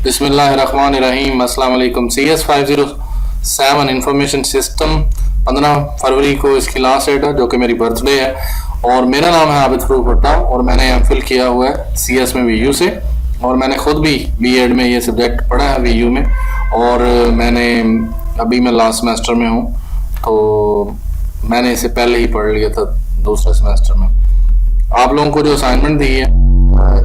बिस्मिल्लाहिर्रहमानिर्रहीम। अस्सलाम वालेकुम। CS 507 इंफॉर्मेशन सिस्टम 15 फरवरी को इसकी लास्ट डेट है, जो कि मेरी बर्थडे है। और मेरा नाम है आबिद फरूक भट्टा और मैंने एमफिल किया हुआ है CS में VU से, और मैंने खुद भी B.Ed में ये सब्जेक्ट पढ़ा है VU में। और अभी मैं लास्ट सेमेस्टर में हूँ, तो मैंने इसे पहले ही पढ़ लिया था दूसरे सेमेस्टर में। आप लोगों को जो असाइनमेंट दी है,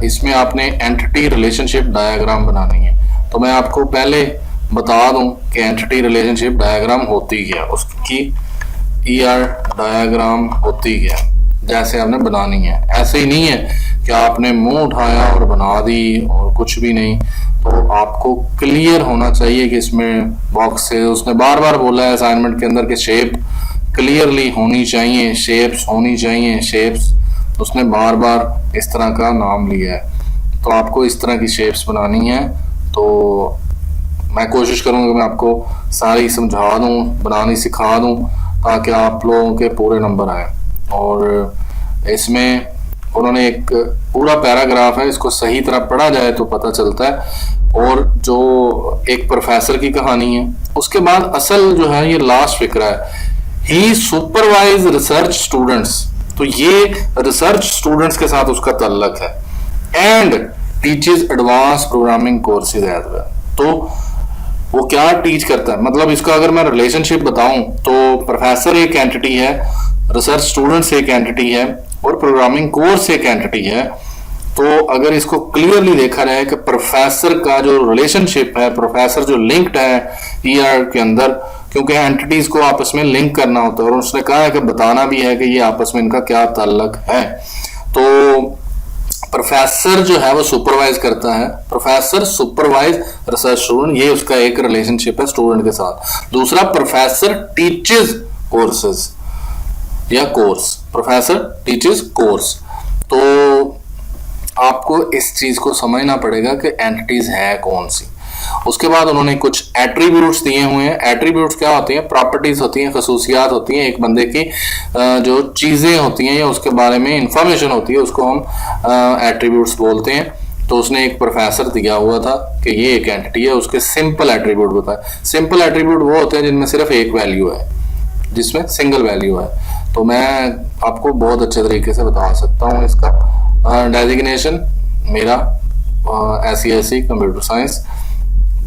इसमें आपने एंटिटी रिलेशनशिप डायग्राम बनानी है। तो मैं आपको पहले बता दूं कि एंटिटी रिलेशनशिप डायग्राम होती क्या, उसकी ER डायग्राम होती क्या, जैसे आपने बनानी है। ऐसे ही नहीं है कि आपने मुंह उठाया और बना दी और कुछ भी नहीं। तो आपको क्लियर होना चाहिए कि इसमें बॉक्स है। उसने बार बार बोला है असाइनमेंट के अंदर कि शेप क्लियरली होनी चाहिए, शेप्स होनी चाहिए, शेप्स। उसने बार बार इस तरह का नाम लिया है। तो आपको इस तरह की शेप्स बनानी है। तो मैं कोशिश करूंगा मैं आपको सारी समझा दूं, बनानी सिखा दूं, ताकि आप लोगों के पूरे नंबर आए। और इसमें उन्होंने एक पूरा पैराग्राफ है, इसको सही तरह पढ़ा जाए तो पता चलता है। और जो एक प्रोफेसर की कहानी है, उसके बाद असल जो है ये लास्ट फिक्रा है। ही सुपरवाइज रिसर्च स्टूडेंट्स, तो ये रिसर्च स्टूडेंट्स के साथ उसका ताल्लुक है। And teaches advance programming courses as well. तो वो क्या टीच करता है, मतलब इसका अगर मैं रिलेशनशिप बताऊं तो प्रोफेसर एक एंटिटी है, रिसर्च स्टूडेंट्स एक एंटिटी है, और प्रोग्रामिंग कोर्स एक एंटिटी है। तो अगर इसको क्लियरली देखा जाए कि प्रोफेसर का जो रिलेशनशिप है, प्रोफेसर जो लिंक्ड है ER के अंदर, क्योंकि एंटिटीज को आपस में लिंक करना होता है, और उसने कहा है कि बताना भी है कि ये आपस में इनका क्या ताल्लुक है। तो प्रोफेसर जो है वो सुपरवाइज करता है, प्रोफेसर सुपरवाइज रिसर्च स्टूडेंट, ये उसका एक रिलेशनशिप है स्टूडेंट के साथ। दूसरा, प्रोफेसर टीचेस कोर्सेज या कोर्स, प्रोफेसर टीचेस कोर्स। तो आपको इस चीज को समझना पड़ेगा कि एंटिटीज है कौन सी। उसके बाद उन्होंने कुछ एट्रीब्यूट्स दिए हुए हैं। एट्रीब्यूट्स क्या होती हैं? प्रॉपर्टीज होती हैं, खसूसियात होती हैं एक बंदे की, जो चीजें होती हैं या उसके बारे में इंफॉर्मेशन होती है, उसको हम एट्रीब्यूट्स बोलते हैं। तो उसने एक प्रोफेसर दिया हुआ था कि ये एक एंटिटी है, उसके सिंपल एट्रीब्यूट बताए। सिंपल एट्रीब्यूट वो होते हैं जिनमें सिर्फ एक वैल्यू है, जिसमें सिंगल वैल्यू है। तो मैं आपको बहुत अच्छे तरीके से बता सकता हूँ इसका। डेजिग्नेशन मेरा SC computer science,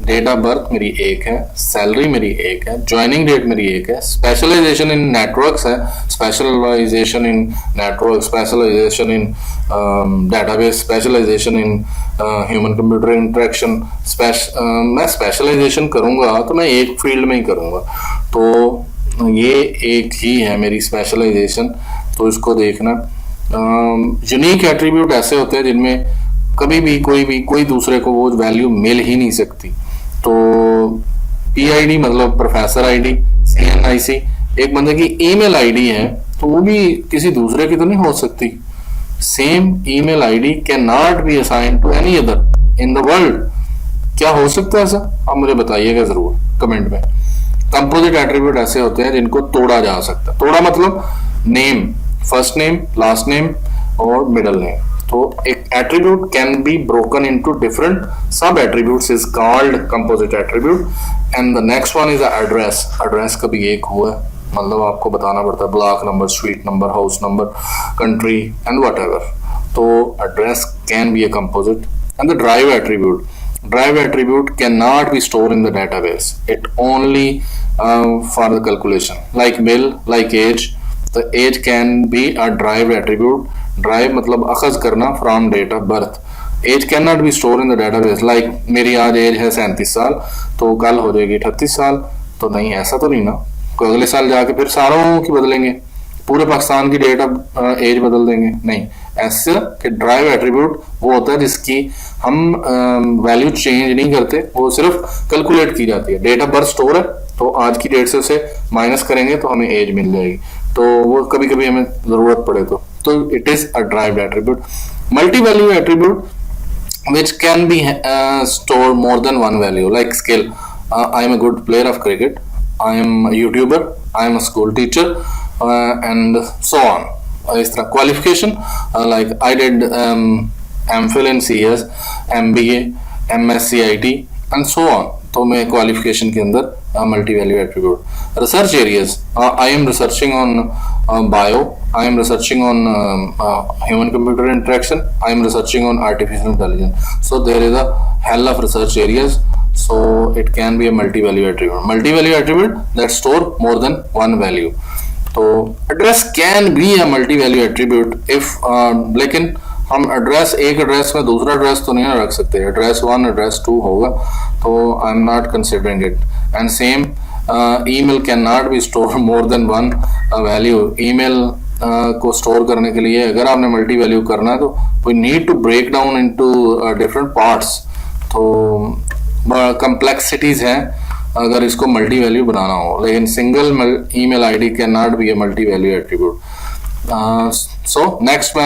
date of birth मेरी एक है, सैलरी मेरी एक है, ज्वाइनिंग डेट मेरी एक है, स्पेशलाइजेशन इन नेटवर्क्स है, specialisation in network, specialisation in database, specialisation in human computer interaction. मैं स्पेशलाइजेशन करूंगा तो मैं एक फील्ड में ही करूंगा, तो ये एक ही है मेरी स्पेशलाइजेशन। तो इसको देखना। यूनिक एट्रीब्यूट ऐसे होते हैं जिनमें कभी भी कोई दूसरे को वो वैल्यू मिल ही नहीं सकती। तो PID मतलब प्रोफेसर ID, CNIC एक बंदे की ईमेल ID है, तो वो भी किसी दूसरे की तो नहीं हो सकती। Same email ID can not be assigned to any other in the world. क्या हो सकता है ऐसा? आप मुझे बताइएगा जरूर कमेंट में। कंपोजिट एट्रीब्यूट ऐसे होते हैं जिनको तोड़ा जा सकता है। तोड़ा मतलब name, first name, last name और मिडल नेम। तो एक attribute can be broken into different sub attributes is called composite attribute. And the next one is address. Address का भी एक हुआ है, मतलब आपको बताना पड़ता है block number, street number, house number, country and whatever. तो address can be a composite. And the drive attribute, drive attribute can not be store in the database, it only for the calculation, like bill, like age. The age can be a derived attribute. Derive मतलब अखज करना from date of birth. Age cannot be stored in the database. Like मेरी आज as है 37 साल, तो कल हो जाएगी 38 साल। तो नहीं, ऐसा तो नहीं ना, कोई अगले साल जाके फिर सारों की बदलेंगे, पूरे पाकिस्तान की डेट ऑफ एज बदल देंगे? नहीं। ऐसे कि ड्राइव एट्रीब्यूट वो होता है जिसकी हम वैल्यू चेंज नहीं करते, वो सिर्फ कैलकुलेट की जाती है। डेट ऑफ बर्थ स्टोर है, तो आज की डेट से उसे माइनस करेंगे तो हमें एज मिल जाएगी। तो वो कभी कभी हमें जरूरत पड़े तो it is a derived attribute. Multi value attribute which can be stored more than one value, like skill. I am a good player of cricket, I am a YouTuber, I am a school teacher, and so on. इस तरह qualification, like I did MPhil in CS, MBA, MSc IT and so on. तो मैं qualification के अंदर multi value attribute. Research areas, I am researching on bio, I am researching on human computer interaction, I am researching on artificial intelligence. So there is a hell of research areas, so it can be a multi-value attribute. Multi-value attribute that store more than one value. तो address can be a multi-value attribute if लेकिन हम address, एक address में दूसरा address तो नहीं रख सकते, एड्रेस 1 एड्रेस 2 होगा, तो I am not considering it. And same email can not be store more than one value. Email को स्टोर करने के लिए अगर आपने मल्टी वैल्यू करना है तो we need to break down into different parts. तो कम्प्लेक्सिटीज हैं अगर इसको मल्टी वैल्यू बनाना हो, लेकिन single email ID can not be a multi value attribute. So next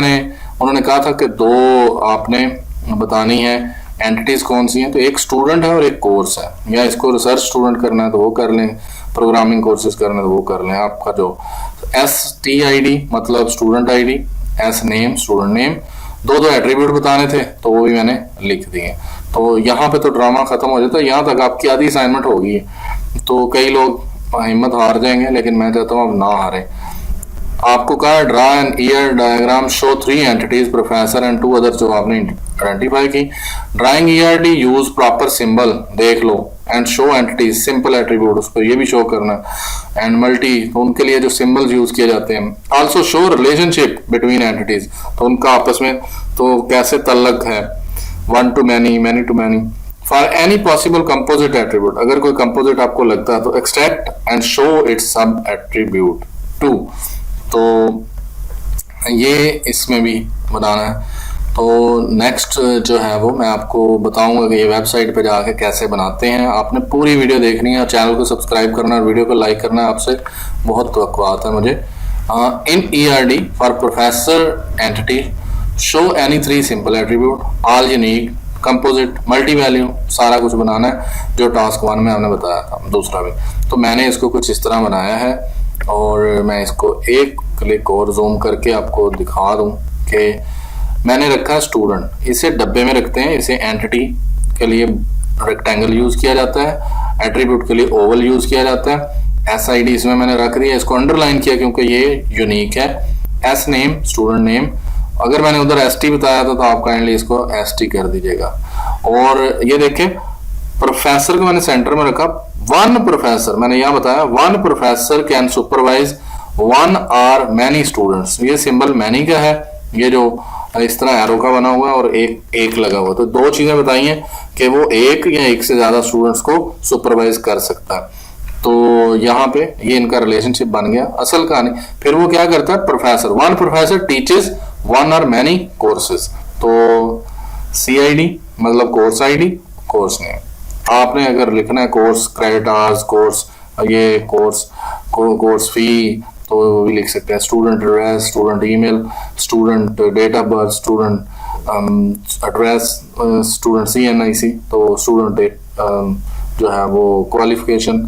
उन्होंने कहा था कि दो आपने बतानी है एंटिटीज कौन सी हैं, तो एक स्टूडेंट है और एक कोर्स है, या इसको रिसर्च स्टूडेंट करना है तो वो कर लें, प्रोग्रामिंग कोर्सेज करना है तो वो कर लें। आपका जो STID मतलब student ID, S name student name, दो एट्रीब्यूट बताने थे तो वो भी मैंने लिख दिए। तो यहाँ पे तो ड्रामा खत्म हो जाता है, यहाँ तक आपकी आधी असाइनमेंट होगी। तो कई लोग हिम्मत हार जाएंगे, लेकिन मैं चाहता हूँ अब ना हारें। आपको कहा draw an ER diagram show 3 entities professor and 2 other, जो आपने आइडेंटिफाई की। Drawing ERD use proper symbol, देख लो, and show entities simple attribute, उसको ये भी शो करना। एंड मल्टी, तो उनके लिए जो सिंबल्स यूज किए जाते हैं। Also show relationship between entities, तो उनका आपस में तो कैसे तल्लक है, one to many, many to many. For any possible composite attribute, अगर कोई कंपोजिट आपको लगता है तो extract and show its sub attribute 2। तो ये इसमें भी बनाना है। तो नेक्स्ट जो है वो मैं आपको बताऊंगा कि ये वेबसाइट पे जाके कैसे बनाते हैं। आपने पूरी वीडियो देखनी है, चैनल को सब्सक्राइब करना है, वीडियो को लाइक करना है, आपसे बहुत तवक्कुआत है मुझे। इन ERD for professor entity show any 3 simple attribute, all unique, composite, multi value, सारा कुछ बनाना है जो टास्क 1 में हमने बताया था, दूसरा भी। तो मैंने इसको कुछ इस तरह बनाया है और मैं इसको एक क्लिक और जूम करके आपको दिखा दूं कि मैंने रखा स्टूडेंट। इसे डब्बे में रखते हैं, इसे एंटिटी के लिए रेक्टेंगल यूज किया जाता है, एट्रीब्यूट के लिए ओवल यूज किया जाता है। SID इसमें मैंने रख दिया, इसको अंडरलाइन किया क्योंकि ये यूनिक है। S नेम स्टूडेंट नेम, अगर मैंने उधर ST बताया था तो आप काइंडली इसको ST कर दीजिएगा। और ये देखें प्रोफेसर को मैंने सेंटर में रखा। 1 प्रोफेसर, मैंने यहाँ बताया 1 प्रोफेसर कैन सुपरवाइज 1 और मैनी स्टूडेंट्स। ये सिंबल मैनी का है, ये जो इस तरह एरो का बना हुआ है और एक लगा हुआ। तो 2 चीजें बताई हैं कि वो एक या एक से ज्यादा स्टूडेंट्स को सुपरवाइज कर सकता है। तो यहाँ पे ये इनका रिलेशनशिप बन गया। असल कहानी फिर वो क्या करता है, प्रोफेसर 1 प्रोफेसर टीचेस 1 और मैनी कोर्सेज। तो CID मतलब कोर्स ID, कोर्स नेम। आपने अगर लिखना है कोर्स क्रेडिट आवर्स, कोर्स ये कोर्स फी, तो वो भी लिख सकते हैं। Student address, student email, student date of birth, student address, student CNIC, तो स्टूडेंट डेट जो है वो क्वालिफिकेशन,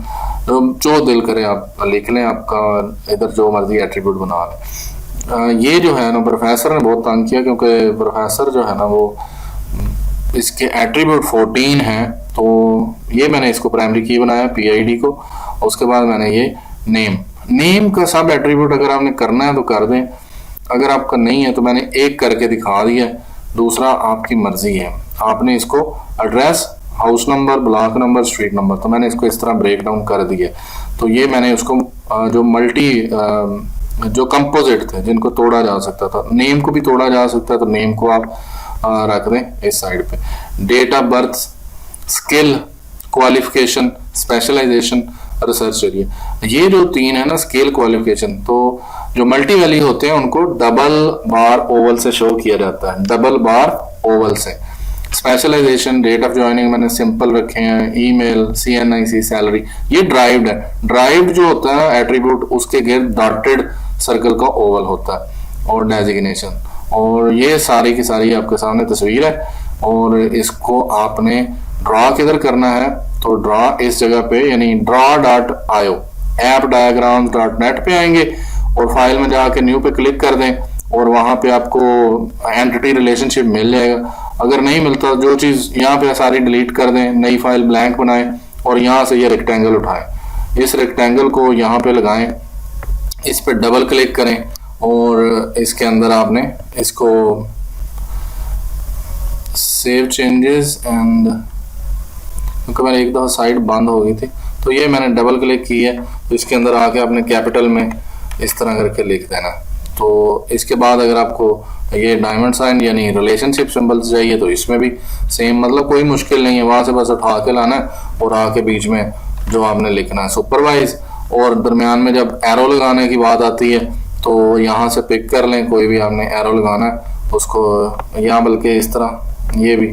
जो दिल करे आप लिख लें, आपका इधर जो मर्जी एट्रीब्यूट बना लें। ये जो है ना प्रोफेसर ने बहुत तंग किया, क्योंकि प्रोफेसर जो है ना वो इसके एट्रीब्यूट 14 हैं। तो ये मैंने इसको प्राइमरी की बनाया PID को, उसके बाद मैंने ये नेम का सब एट्रीब्यूट अगर आपने करना है तो कर दें, अगर आपका नहीं है तो मैंने एक करके दिखा दिया, दूसरा आपकी मर्जी है। आपने इसको address, house number, block number, street number, तो मैंने इसको इस तरह ब्रेक डाउन कर दिया। तो ये मैंने उसको जो मल्टी जो कंपोजिट थे जिनको तोड़ा जा सकता था, नेम को भी तोड़ा जा सकता है, तो नेम को आप रख दें इस साइड पे। Date of birth, skill, qualification, specialisation, research area, ये जो 3 है ना स्किल क्वालिफिकेशन, तो जो मल्टी वैल्यू होते हैं उनको डबल बार ओवल से शो किया जाता है, डबल बार ओवल से। स्पेशलाइजेशन, डेट ऑफ ज्वाइनिंग मैंने सिंपल रखे हैं, ईमेल, CNIC, सैलरी, ये ड्राइव्ड है। ड्राइव्ड जो होता है एट्रीब्यूट, उसके गिर्द डॉटेड सर्कल का ओवल होता है और डेजिग्नेशन। और ये सारी की सारी आपके सामने तस्वीर है, और इसको आपने ड्रा किधर करना है, तो ड्रा इस जगह पे, यानी draw.io appdiagrams.net पे आएंगे और फाइल में जाके न्यू पे क्लिक कर दें और वहां पे आपको एंटिटी रिलेशनशिप मिल जाएगा। अगर नहीं मिलता जो चीज़ यहाँ पे सारी डिलीट कर दें, नई फाइल ब्लैंक बनाएं और यहाँ से ये रेक्टेंगल उठाएं। इस रेक्टेंगल को यहाँ पे लगाएं, इस पर डबल क्लिक करें और इसके अंदर आपने इसको सेव चेंजेस एंड, क्योंकि मैंने एक दफ़ा साइट बंद हो गई थी तो ये मैंने डबल क्लिक की है, तो इसके अंदर आके आपने कैपिटल में इस तरह करके लिख देना। तो इसके बाद अगर आपको ये डायमंड साइन यानी रिलेशनशिप सिंबल्स चाहिए तो इसमें भी सेम, मतलब कोई मुश्किल नहीं है, वहाँ से बस उठा के लाना है और आके बीच में जो आपने लिखना है सुपरवाइज, और दरमियान में जब एरो लगाने की बात आती है तो यहाँ से पिक कर लें, कोई भी आपने एरो लगाना है उसको, या बल्कि इस तरह ये भी,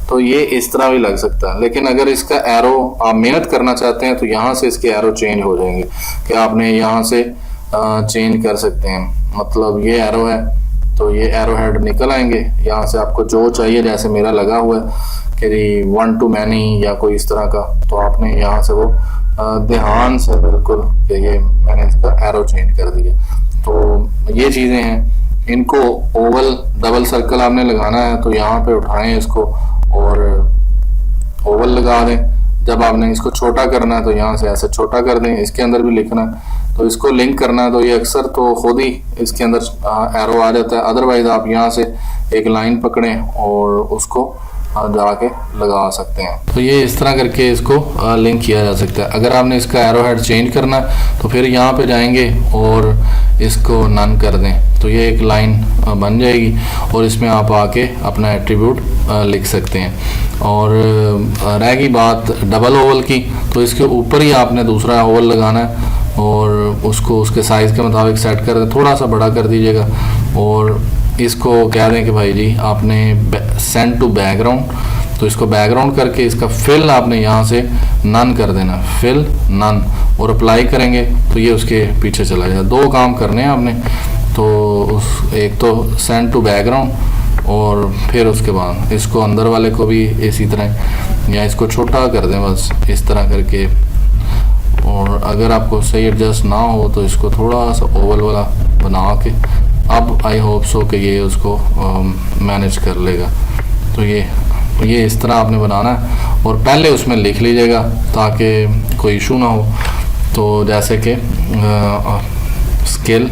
तो ये इस तरह भी लग सकता है। लेकिन अगर इसका एरो आप मेहनत करना चाहते हैं तो यहाँ से इसके एरो चेंज हो जाएंगे, कि आपने यहाँ से चेंज कर सकते हैं, मतलब ये एरो है तो ये एरो हेड निकल आएंगे, यहाँ से आपको जो चाहिए, जैसे मेरा लगा हुआ है कि 1 to many या कोई इस तरह का, तो आपने यहाँ से वो ध्यान से बिल्कुल कि ये मैंने इसका एरो चेंज कर दिया। तो ये चीज़ें हैं, इनको ओवल डबल सर्कल आपने लगाना है तो यहाँ पे उठाएं इसको और ओवल लगा दें। जब आपने इसको छोटा करना है तो यहाँ से ऐसे छोटा कर दें, इसके अंदर भी लिखना है तो इसको लिंक करना है तो ये अक्सर तो खुद ही इसके अंदर एरो आ जाता है, अदरवाइज आप यहाँ से एक लाइन पकड़ें और उसको जाके लगा सकते हैं। तो ये इस तरह करके इसको लिंक किया जा सकता है। अगर आपने इसका एरो हेड चेंज करना है तो फिर यहाँ पे जाएंगे और इसको नन कर दें तो ये एक लाइन बन जाएगी और इसमें आप आके अपना एट्रीब्यूट लिख सकते हैं। और रह गई बात डबल ओवल की, तो इसके ऊपर ही आपने दूसरा ओवल लगाना है और उसको उसके साइज़ के मुताबिक सेट कर दें, थोड़ा सा बड़ा कर दीजिएगा और इसको कह दें कि भाई जी आपने सेंड टू बैकग्राउंड, तो इसको बैकग्राउंड करके इसका फिल आपने यहाँ से नन कर देना, फिल नन, और अप्लाई करेंगे तो ये उसके पीछे चला जाएगा। दो काम करने हैं आपने, तो उस एक तो सेंड टू बैकग्राउंड और फिर उसके बाद इसको अंदर वाले को भी इसी तरह, या इसको छोटा कर दें बस इस तरह करके, और अगर आपको सही एडजस्ट ना हो तो इसको थोड़ा सा ओवल वाला बना के, अब आई होप सो कि ये उसको मैनेज कर लेगा। तो ये इस तरह आपने बनाना है और पहले उसमें लिख लीजिएगा ताकि कोई इशू ना हो। तो जैसे कि स्केल,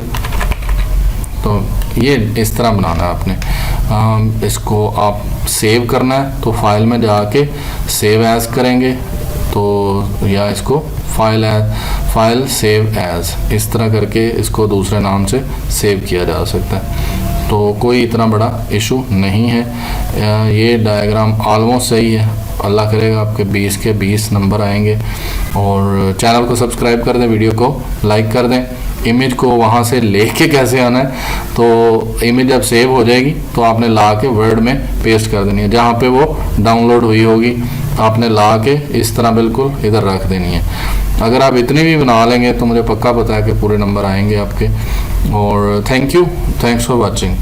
तो ये इस तरह बनाना है आपने। इसको आप सेव करना है तो फाइल में जाके सेव एज करेंगे, तो या इसको फाइल सेव एज, इस तरह करके इसको दूसरे नाम से सेव किया जा सकता है। तो कोई इतना बड़ा इशू नहीं है। ये डायग्राम ऑलमोस्ट सही है, अल्लाह करेगा आपके 20 के 20 नंबर आएंगे। और चैनल को सब्सक्राइब कर दें, वीडियो को लाइक कर दें। इमेज को वहाँ से लेके कैसे आना है, तो इमेज जब सेव हो जाएगी तो आपने ला के वर्ड में पेस्ट कर देनी है, जहाँ पे वो डाउनलोड हुई होगी आपने ला के इस तरह बिल्कुल इधर रख देनी है। अगर आप इतनी भी बना लेंगे तो मुझे पक्का पता है कि पूरे नंबर आएंगे आपके। और थैंक्स फॉर वॉचिंग।